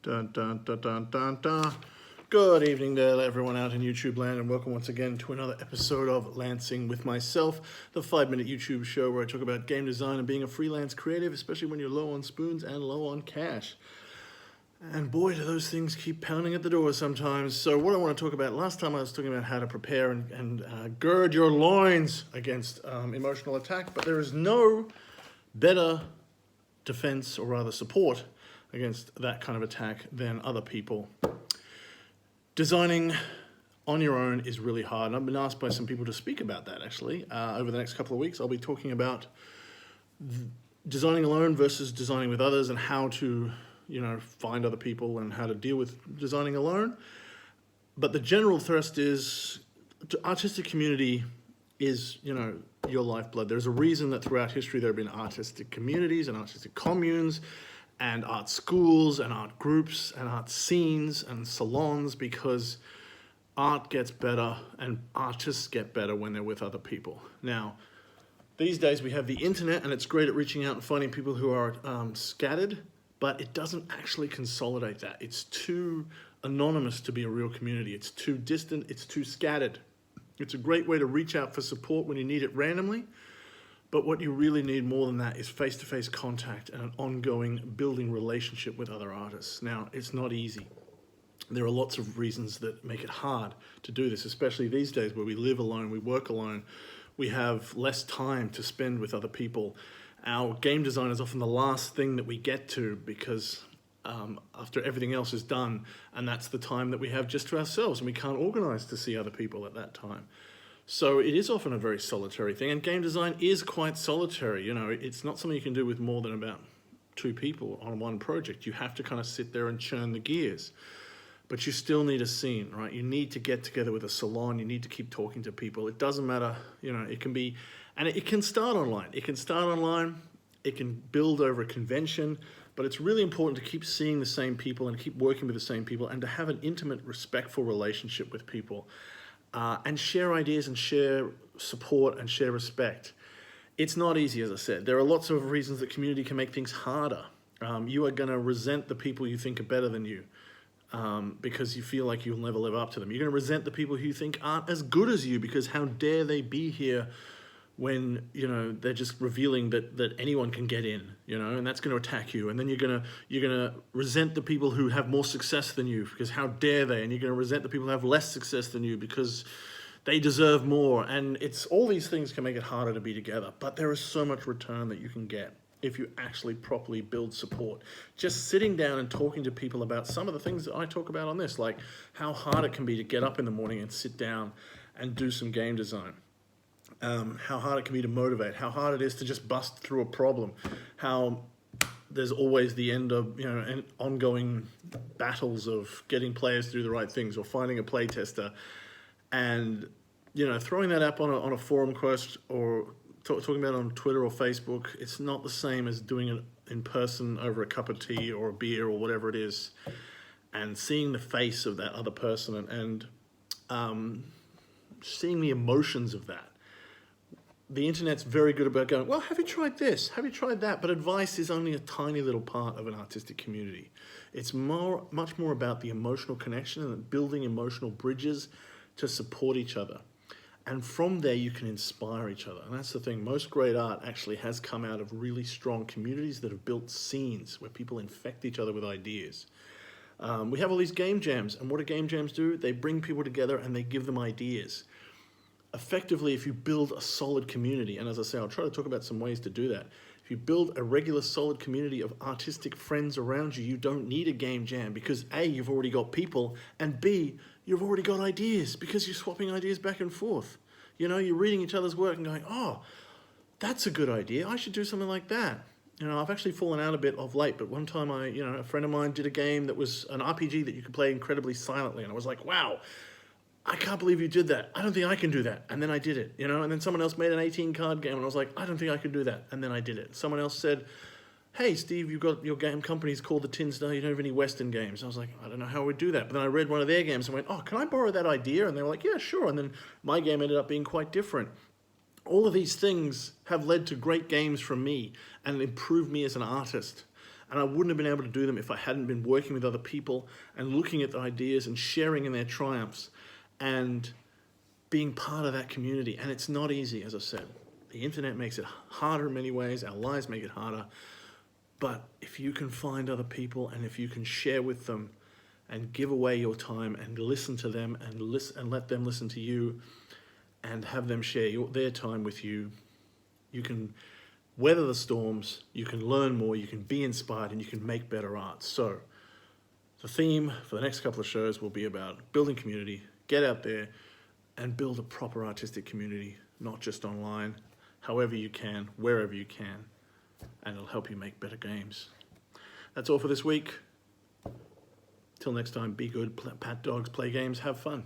Dun, dun, dun, dun, dun, dun. Good evening there, everyone out in YouTube land, and welcome once again to another episode of Lancing with myself, the 5-minute YouTube show where I talk about game design and being a freelance creative, especially when you're low on spoons and low on cash. And boy, do those things keep pounding at the door sometimes. So what I want to talk about, last time I was talking about how to prepare and gird your loins against emotional attack, but there is no better defense, or rather support, against that kind of attack than other people. Designing on your own is really hard, and I've been asked by some people to speak about that actually. Over the next couple of weeks, I'll be talking about designing alone versus designing with others, and how to, find other people and how to deal with designing alone. But the general thrust is, artistic community is, your lifeblood. There's a reason that throughout history there have been artistic communities and artistic communes, and art schools and art groups and art scenes and salons, because art gets better and artists get better when they're with other people. Now, these days we have the internet, and it's great at reaching out and finding people who are scattered, but it doesn't actually consolidate that. It's too anonymous to be a real community. It's too distant, it's too scattered. It's a great way to reach out for support when you need it randomly. But what you really need more than that is face-to-face contact and an ongoing building relationship with other artists. Now, it's not easy. There are lots of reasons that make it hard to do this, especially these days where we live alone, we work alone, we have less time to spend with other people. Our game design is often the last thing that we get to, because after everything else is done, and that's the time that we have just to ourselves, and we can't organize to see other people at that time. So it is often a very solitary thing, and game design is quite solitary. It's not something you can do with more than about 2 people on one project. You have to kind of sit there and churn the gears. But you still need a scene, right? You need to get together with a salon. You need to keep talking to people. It doesn't matter, it can be, and it can start online. It can build over a convention, but it's really important to keep seeing the same people and keep working with the same people, and to have an intimate, respectful relationship with people. And share ideas and share support and share respect. It's not easy, as I said. There are lots of reasons that community can make things harder. You are going to resent the people you think are better than you, because you feel like you'll never live up to them. You're going to resent the people who you think aren't as good as you, because how dare they be here when they're just revealing that anyone can get in, and that's going to attack you. And then you're gonna resent the people who have more success than you, because how dare they? And you're going to resent the people who have less success than you, because they deserve more. And it's all these things can make it harder to be together, but there is so much return that you can get if you actually properly build support. Just sitting down and talking to people about some of the things that I talk about on this, like how hard it can be to get up in the morning and sit down and do some game design. How hard it can be to motivate, how hard it is to just bust through a problem, how there's always the end of, and ongoing battles of getting players to do the right things, or finding a play tester, and, throwing that up on a forum quest, or talking about it on Twitter or Facebook. It's not the same as doing it in person over a cup of tea or a beer or whatever it is, and seeing the face of that other person and seeing the emotions of that. The internet's very good about going, well, have you tried this? Have you tried that? But advice is only a tiny little part of an artistic community. It's much more about the emotional connection and building emotional bridges to support each other. And from there, you can inspire each other. And that's the thing. Most great art actually has come out of really strong communities that have built scenes where people infect each other with ideas. We have all these game jams. And what do game jams do? They bring people together and they give them ideas. Effectively, if you build a solid community, and as I say, I'll try to talk about some ways to do that. If you build a regular, solid community of artistic friends around you, you don't need a game jam, because A, you've already got people, and B, you've already got ideas, because you're swapping ideas back and forth. You're reading each other's work and going, oh, that's a good idea. I should do something like that. I've actually fallen out a bit of late, but one time a friend of mine did a game that was an RPG that you could play incredibly silently, and I was like, wow, I can't believe you did that. I don't think I can do that. And then I did it, and then someone else made an 18-card game, and I was like, I don't think I can do that. And then I did it. Someone else said, hey, Steve, you've got your game company's called the Tin Star. You don't have any Western games. I was like, I don't know how we'd do that. But then I read one of their games and went, oh, can I borrow that idea? And they were like, yeah, sure. And then my game ended up being quite different. All of these things have led to great games from me and improved me as an artist. And I wouldn't have been able to do them if I hadn't been working with other people and looking at the ideas and sharing in their triumphs and being part of that community. And it's not easy, as I said. The internet makes it harder in many ways. Our lives make it harder. But if you can find other people and if you can share with them and give away your time and listen to them and let them listen to you and have them share their time with you, you can weather the storms, you can learn more, you can be inspired, and you can make better art. So the theme for the next couple of shows will be about building community, get out there and build a proper artistic community, not just online, however you can, wherever you can, and it'll help you make better games. That's all for this week. Till next time, be good, pat dogs, play games, have fun.